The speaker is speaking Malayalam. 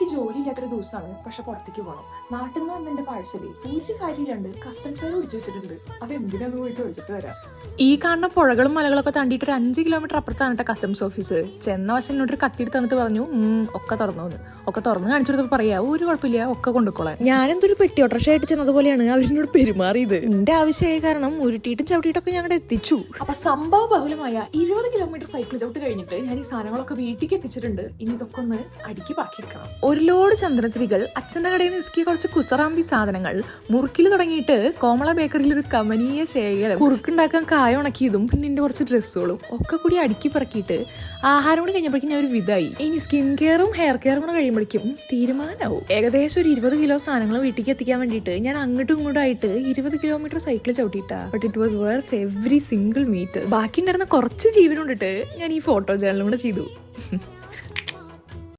എനിക്ക് ജോലി ഇല്ലാത്തൊരു ദിവസമാണ്, പക്ഷെ പുറത്തേക്ക് പോകണം. നാട്ടിൽ നിന്ന് വന്ന എന്റെ പാഴ്സല് ഒരു കാര്യമില്ലാണ്ട് കസ്റ്റംസുകാർ പിടിച്ചു വെച്ചിട്ടുണ്ട്. അതെന്തിനാന്ന് പോയി ചോദിച്ചിട്ട് വരാം. ഈ കാണുന്ന പുഴകളും മലകളൊക്കെ താണ്ടിയിട്ട് ഒരു 5 കിലോമീറ്റർ അപ്പുറത്താണ് കസ്റ്റംസ് ഓഫീസ്. ചെന്ന വശം എന്നോട്ട് കത്തിയിട്ട് തന്നിട്ട് പറഞ്ഞു ഒക്കെ തുറന്നു. ഒക്കെ തുറന്ന് കാണിച്ചെടുത്ത് പറയാ ഒരു കുഴപ്പമില്ല, ഒക്കെ കൊണ്ടുപോളാൻ. ഞാനെന്തൊരു പെട്ടി ഓട്ടർഷയായിട്ട് ചെന്നതുപോലെയാണ് അവരിനോട് പെരുമാറിയത്. എന്റെ ആവശ്യമായ കാരണം ഉരുട്ടിയിട്ടും ചവിട്ടിയിട്ടൊക്കെ ഞങ്ങളുടെ എത്തിച്ചു. അപ്പൊ സംഭവ ബഹുലമായ 20 കിലോമീറ്റർ സൈക്കിൾ ചവിട്ട് കഴിഞ്ഞിട്ട് ഞാൻ ഈ സാധനങ്ങളൊക്കെ വീട്ടിലേക്ക് എത്തിച്ചിട്ടുണ്ട്. ഇനി ഇതൊക്കെ ഒന്ന് അടുക്കി ബാക്കിയെടുക്കണം. ഒരു ലോഡ് ചന്ദനത്തിരികൾ, അച്ഛന്റെ കടയിൽ നിന്ന് ഇസ്കിയ കുറച്ച് കുസറാമ്പി സാധനങ്ങൾ, മുറുക്കിൽ തുടങ്ങിയിട്ട് കോമള ബേക്കറിയിൽ ഒരു കമനീയ ശേഖരം, കുറുക്കുണ്ടാക്കാൻ കായ ഉണക്കിയതും പിന്നെ എന്റെ കുറച്ച് ഡ്രസ്സുകളും ഒക്കെ കൂടി അടുക്കി പറക്കിയിട്ട് ആഹാരം കൂടി കഴിഞ്ഞപ്പോഴേക്കും ഞാൻ ഒരു വിധായി. ഇനി സ്കിൻ കെയറും ഹെയർ കെയറും കൂടെ കഴിയുമ്പോഴേക്കും തീരുമാനമാവും. ഏകദേശം ഒരു 20 കിലോ സാധനങ്ങൾ വീട്ടിലേക്ക് എത്തിക്കാൻ വേണ്ടിയിട്ട് ഞാൻ അങ്ങോട്ടും ഇങ്ങോട്ടും ആയിട്ട് 20 കിലോമീറ്റർ സൈക്കിൾ ചവിട്ടിയിട്ടാ. But it was worth every single metre. ബാക്കി ഉണ്ടായിരുന്ന കുറച്ച് ജീവൻ കൊണ്ടിട്ട് ഞാൻ ഈ ഫോട്ടോ ജേർണലും കൂടെ ചെയ്തു.